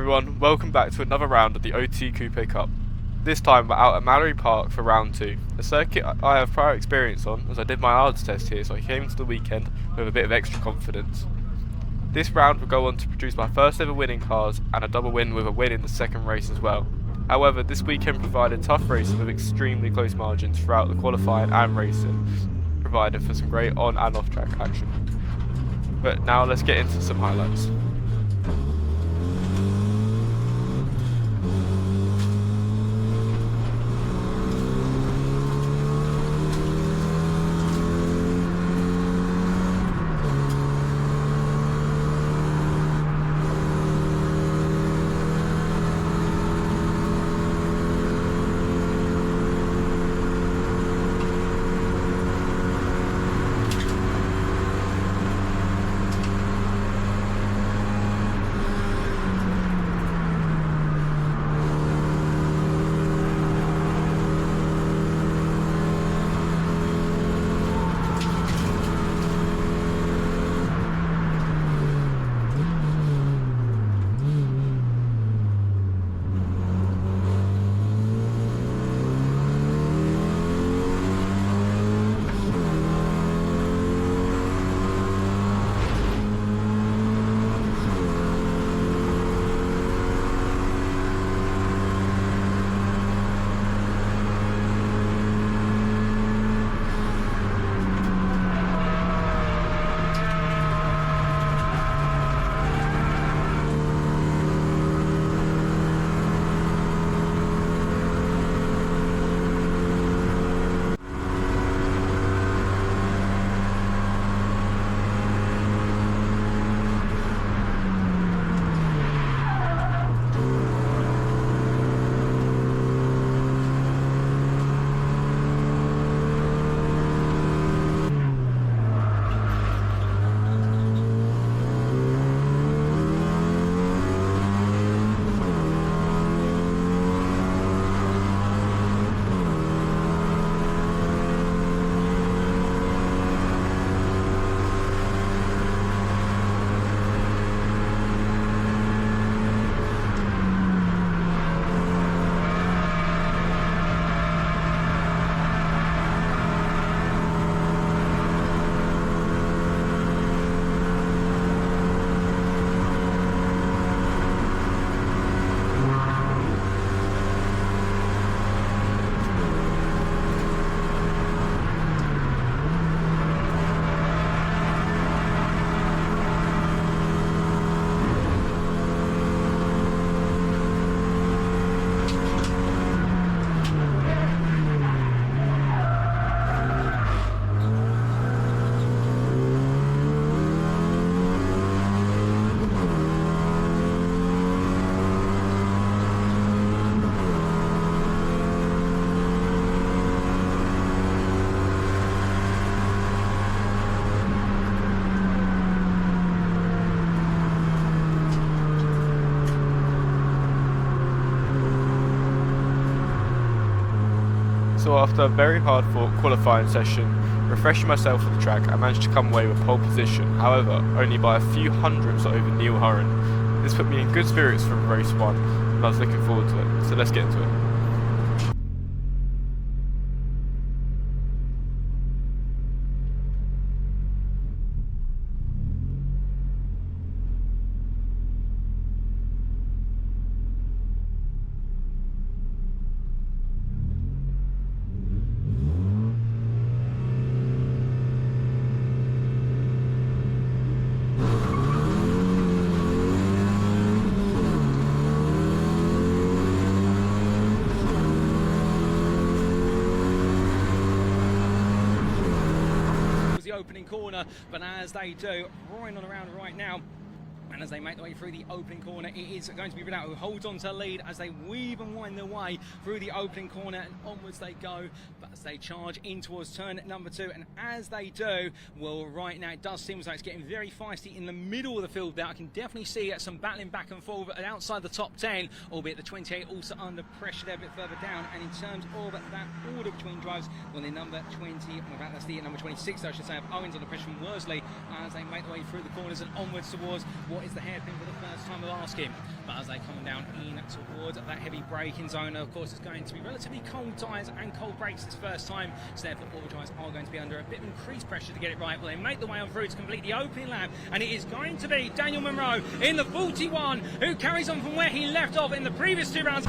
Everyone, welcome back to another round of the Ot Coupe Cup. This time we're out at Mallory Park for round 2, a circuit I have prior experience on as I did my ARDS test here, so I came into the weekend with a bit of extra confidence. This round will go on to produce my first ever win in cars and a double win with a win in the second race as well. However, this weekend provided tough racing with extremely close margins throughout the qualifying and racing, provided for some great on and off track action. But now let's get into some highlights. So after a very hard fought qualifying session, refreshing myself on the track, I managed to come away with pole position, however, only by a few hundredths over Neil Hurren. This put me in good spirits for race 1, and I was looking forward to it, so let's get into it. Opening corner, but as they do, roaring on around right now, and as they make their way through the opening corner, it is going to be Vidal who holds on to the lead as they weave and wind their way through the opening corner, and onwards they go, but as they charge in towards turn number 2, and as they do, well, right now it does seem like it's getting very feisty in the middle of the field there. I can definitely see some battling back and forth outside the top 10, albeit the 28 also under pressure there a bit further down. And in terms of that order between drives, well, the number 20, that's the number 26 I should say, of Owens under pressure from Worsley as they make their way through the corners and onwards towards what is is the hairpin for the first time of asking. But as they come down in towards that heavy braking zone, of course, it's going to be relatively cold tyres and cold brakes this first time. So therefore, all drivers are going to be under a bit of increased pressure to get it right. Well, they make the way on through to complete the opening lap, and it is going to be Daniel Monroe in the 41 who carries on from where he left off in the previous 2 rounds.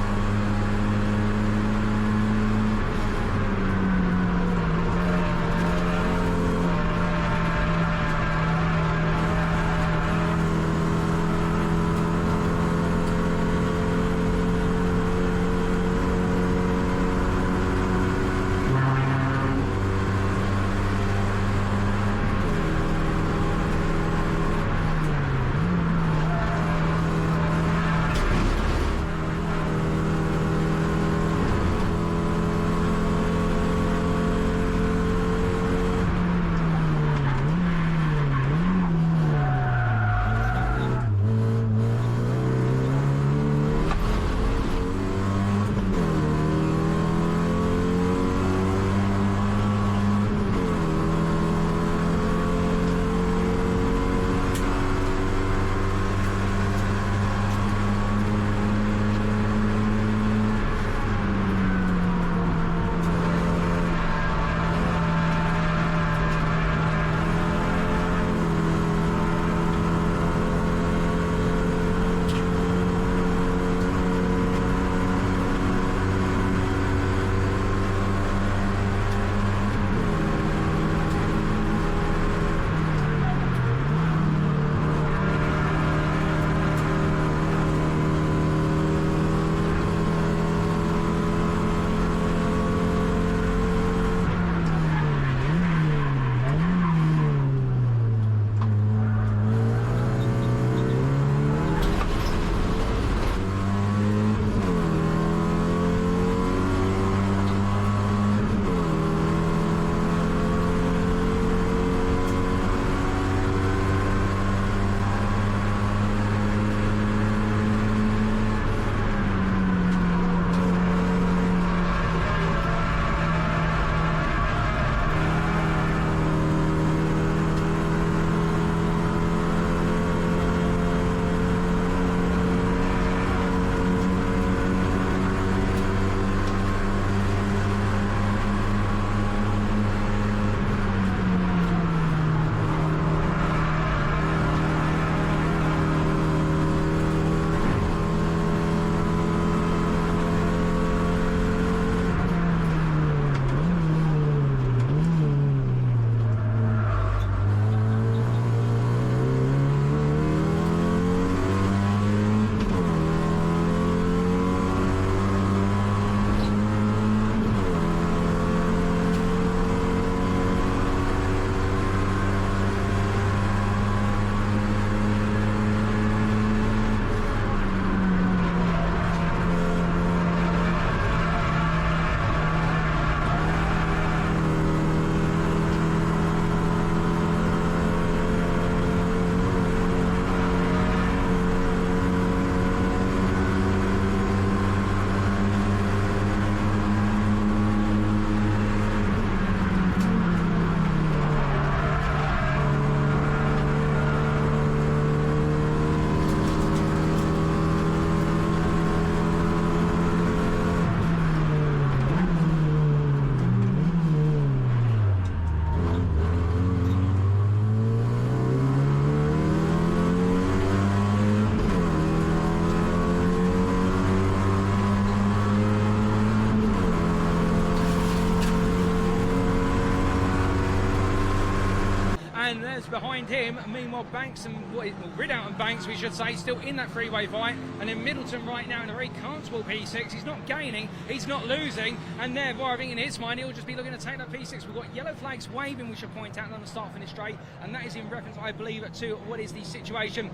Behind him, meanwhile, Banks and Ridout and Banks, we should say, still in that freeway fight. And then Middleton right now in a very comfortable P6. He's not gaining, he's not losing, and therefore I think in his mind he'll just be looking to take that P6. We've got yellow flags waving, we should point out, on the start-finish straight, and that is in reference, I believe, to what is the situation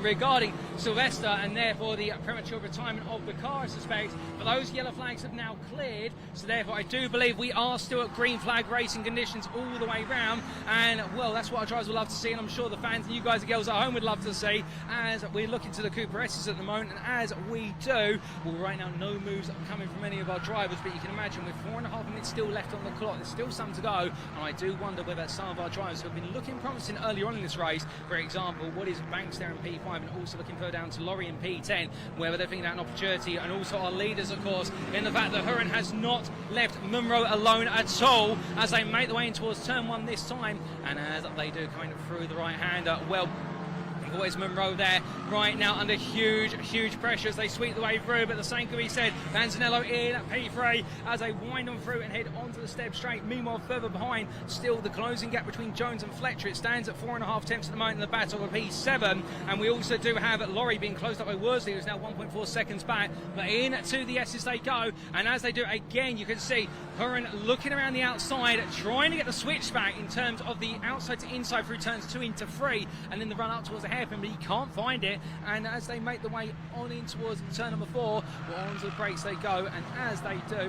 regarding Sylvester and therefore the premature retirement of the car, I suspect. But those yellow flags have now cleared, so therefore I do believe we are still at green flag racing conditions all the way round. And well, that's what our drivers would love to see, and I'm sure the fans and you guys and girls at home would love to see, as we're looking to the Cooper S's at the moment. And as we do, well, right now no moves are coming from any of our drivers, but you can imagine with 4.5 minutes still left on the clock, there's still some to go, and I do wonder whether some of our drivers who have been looking promising earlier on in this race, for example, what is Banks there in P5 P5 and also looking further down to Laurie in P10, where they're thinking out an opportunity, and also our leaders, of course, in the fact that Huron has not left Munro alone at all as they make their way in towards turn 1 this time, and as they do kind of through the right-hander, well, always Munro there right now under huge pressure as they sweep the way through, but the same could be said Vanzanello in P3 as they wind on through and head onto the step straight. Meanwhile, further behind, still the closing gap between Jones and Fletcher. It stands at 4.5 tenths at the moment in the battle of P7, and we also do have Laurie being closed up by Worsley, who's now 1.4 seconds back, but into the S's they go, and as they do again, you can see Huron looking around the outside, trying to get the switch back in terms of the outside to inside through turns 2 into 3, and then the run up towards the hairpin, but he can't find it, and as they make the way on in towards turn number 4, well, onto the brakes they go, and as they do,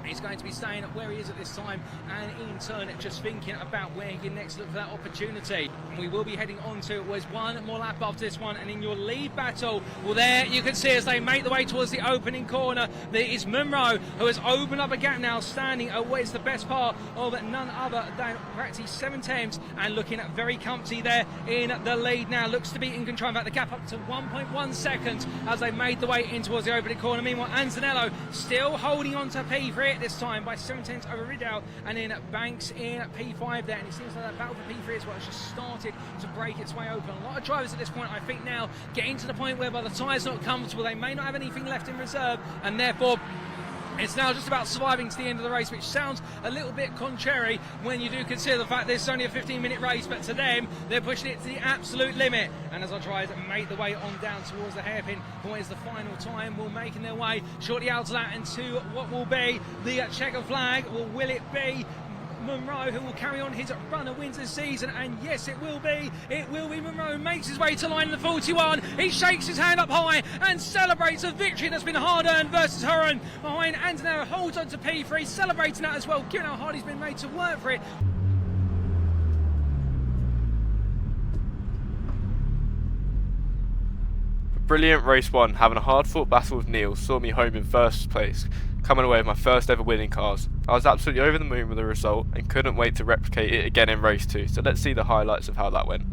he's going to be staying where he is at this time, and in turn just thinking about where he can next look for that opportunity. We will be heading on to one more lap after this one, and in your lead battle, well, there you can see as they make the way towards the opening corner, there is Munro, who has opened up a gap now, standing away. It's the best part of none other than practically 7 tenths, and looking at very comfy there in the lead now. Looks to be in control. In fact, the gap up to 1.1 seconds as they made the way in towards the opening corner. Meanwhile, Anzanello still holding on to P3 this time by 7 tenths over Riddell, and then Banks in P5 there, and it seems like that battle for P3 as well has just started to break its way open. A lot of drivers at this point, I think, now getting to the point where by the tyres not comfortable, they may not have anything left in reserve, and therefore it's now just about surviving to the end of the race, which sounds a little bit contrary when you do consider the fact that it's only a 15-minute race, but to them, they're pushing it to the absolute limit. And as our drivers make the way on down towards the hairpin, what is the final time, will making their way shortly out to that and to what will be the checker flag. Well, will it be Munro who will carry on his run of wins this season? And yes, it will be. It will be Munro. Makes his way to line the 41. He shakes his hand up high and celebrates a victory that's been hard-earned versus Huron. Behind Antonello, holds on to P3, celebrating that as well, given how hard he's been made to work for it. Brilliant race 1, having a hard-fought battle with Neil saw me home in first place, coming away with my first ever winning cars. I was absolutely over the moon with the result and couldn't wait to replicate it again in race 2, so let's see the highlights of how that went.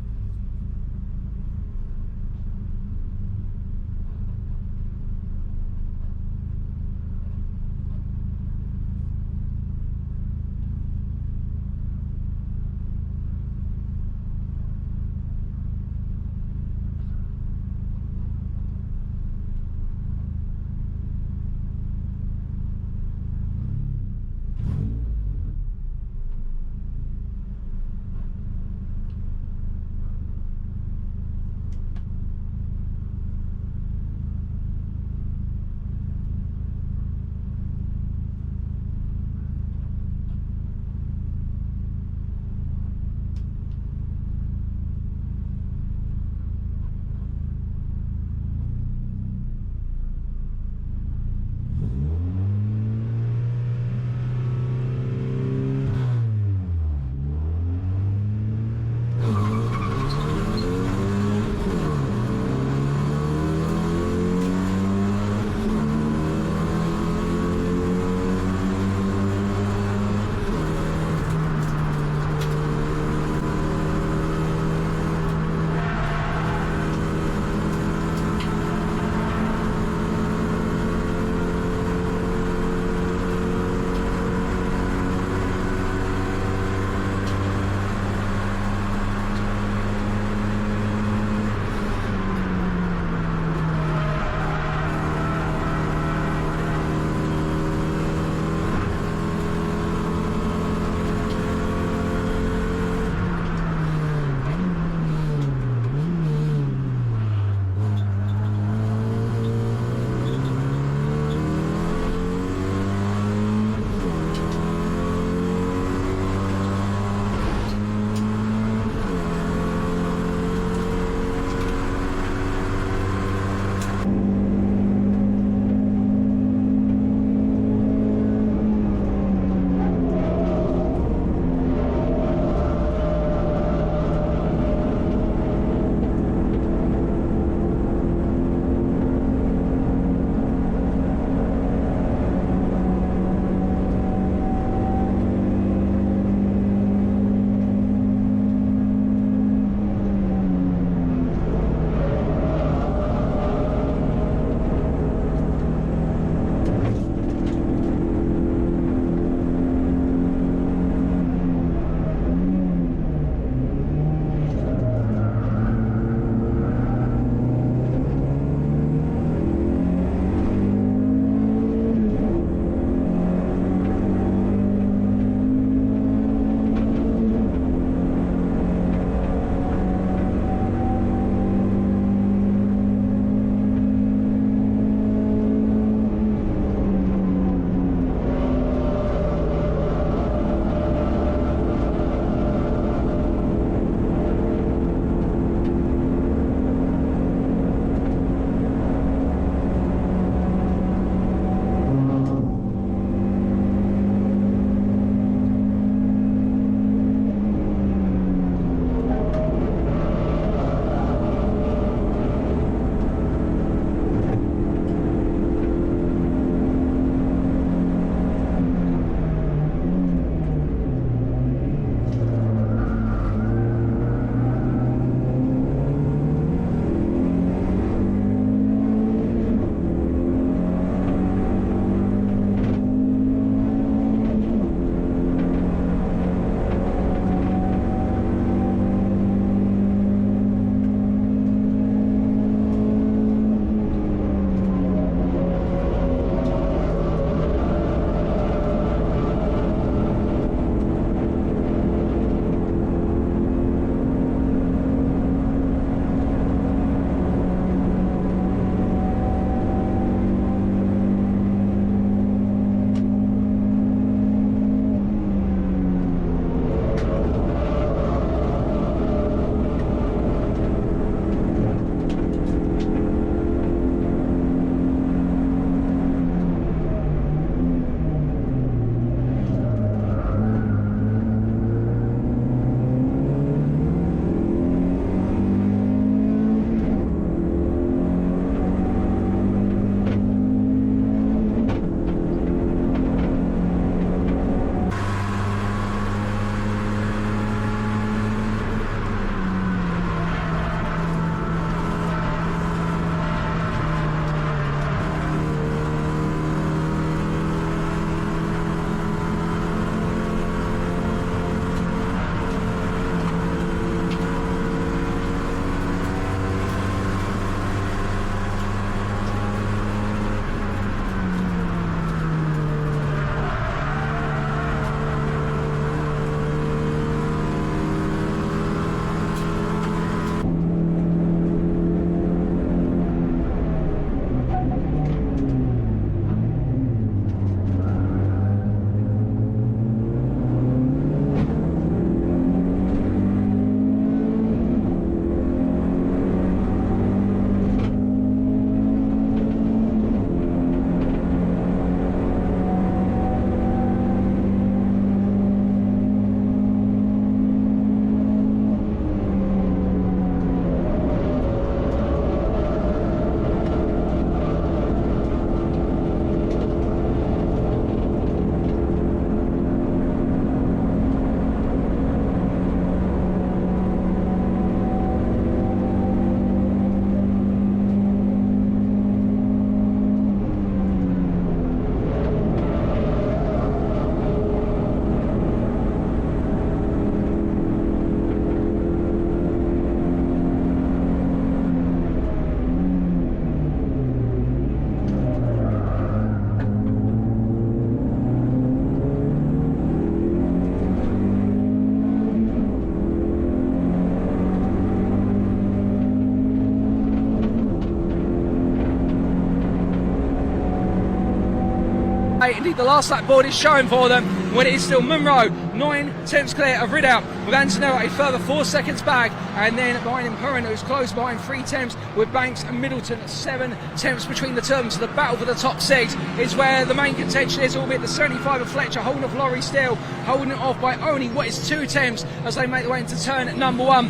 Indeed, the last lap board is showing for them when it is still Munro 9 tenths clear of Ridout, with Antonello a further 4 seconds back, and then behind him Curran, who's close behind 3 tenths, with Banks and Middleton 7 tenths between the two of them. So the battle for the top 6 is where the main contention is, albeit the 75 of Fletcher holding off Laurie still, holding it off by only what is 2 tenths as they make their way into turn number 1.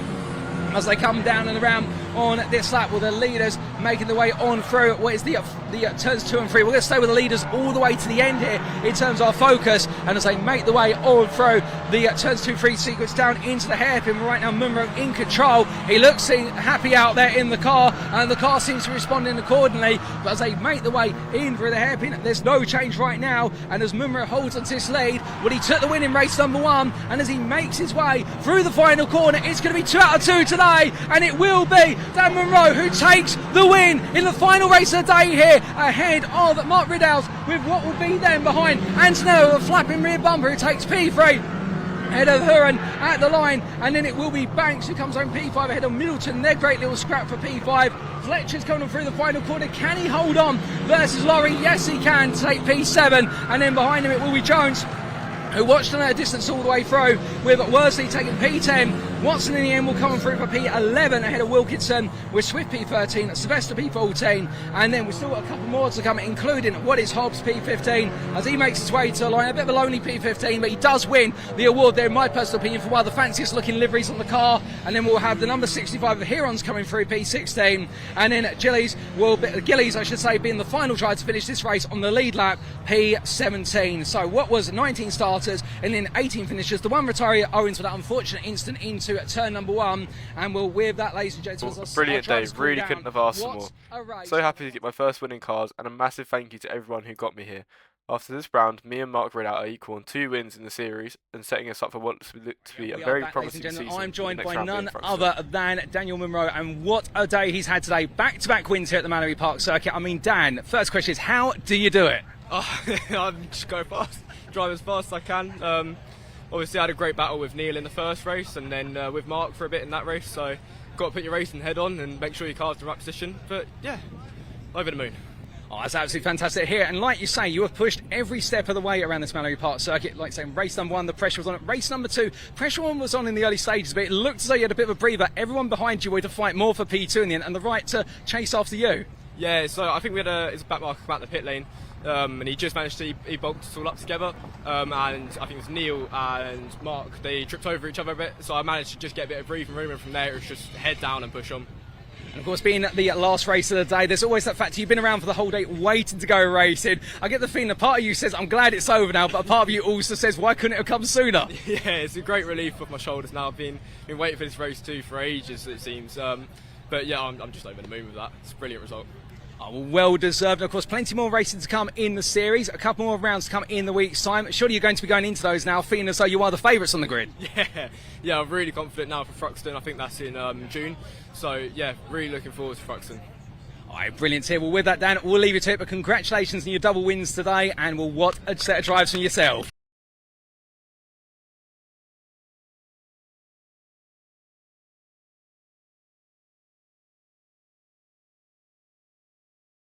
As they come down and around on this lap, with the leaders making their way on through what is the turns 2 and 3. We're going to stay with the leaders all the way to the end here in terms of our focus, and as they make the way on through the turns 2 3 sequence down into the hairpin, right now Munro in control. He looks happy out there in the car, and the car seems to be responding accordingly, but as they make the way in through the hairpin, there's no change right now, and as Munro holds onto this lead, well, he took the win in race number 1, and as he makes his way through the final corner, it's going to be 2 out of 2 today, and it will be Dan Munro who takes the win in the final race of the day here, ahead of Mark Riddell, with what will be then behind Antonello, a flapping rear bumper, who takes P3 ahead of Huron at the line, and then it will be Banks who comes home P5 ahead of Middleton. Their great little scrap for P5. Fletcher's coming through the final corner. Can he hold on versus Laurie? Yes, he can, to take P7, and then behind him it will be Jones, who watched him at a distance all the way through, with Worsley taking P10. Watson in the end will come through for P11 ahead of Wilkinson, with Swift P13, Sylvester P14, and then we've still got a couple more to come, including what is Hobbs P15, as he makes his way to the line. A bit of a lonely P15, but he does win the award there, in my personal opinion, for one of the fanciest looking liveries on the car. And then we'll have the number 65 of Herons coming through P16, and then Gillies, I should say, being the final driver to finish this race on the lead lap, P17. So what was 19 starters and then 18 finishers. The one retiree owing to that unfortunate incident into turn number 1, and we'll with that, ladies and gentlemen, brilliant day, really couldn't have asked for more. So happy to get my first win in cars, and a massive thank you to everyone who got me here. After this round, me and Mark Ridout are equal on 2 wins in the series, and setting us up for what to be a very promising season. I'm joined by none other than Daniel Munro, and what a day he's had today. Back-to-back wins here at the Mallory Park circuit. I mean, Dan, first question is, how do you do it? I just go fast, drive as fast as I can. Obviously I had a great battle with Neil in the first race, and then with Mark for a bit in that race, so got to put your racing head on and make sure your car's in the right position. But yeah, over the moon. Oh, that's absolutely fantastic here, and like you say, you have pushed every step of the way around this Mallory Park circuit. Like saying, race number 1, the pressure was on it. Race number 2, pressure was on in the early stages, but it looked as though you had a bit of a breather. Everyone behind you were to fight more for P2 in the end, and the right to chase after you. Yeah, so I think we had his back marker come out the pit lane, and he just managed to he bulked us all up together, and I think it was Neil and Mark, they tripped over each other a bit, so I managed to just get a bit of breathing room, and from there it was just head down and push on. And of course, being the last race of the day, there's always that factor. You've been around for the whole day waiting to go racing. I get the feeling a part of you says, I'm glad it's over now, but a part of you also says, why couldn't it have come sooner? Yeah, it's a great relief off my shoulders now. I've been waiting for this race too for ages, it seems. But yeah, I'm just over the moon with that. It's a brilliant result. Oh, well deserved. Of course, plenty more racing to come in the series. A couple more rounds to come in the week's time. Surely you're going to be going into those now, feeling as though you are the favourites on the grid. Yeah, I'm really confident now for Thruxton. I think that's in June. So yeah, really looking forward to Thruxton. All right, brilliant here. Well, with that, Dan, we'll leave you to it. But congratulations on your double wins today, and what a set of drives from yourself.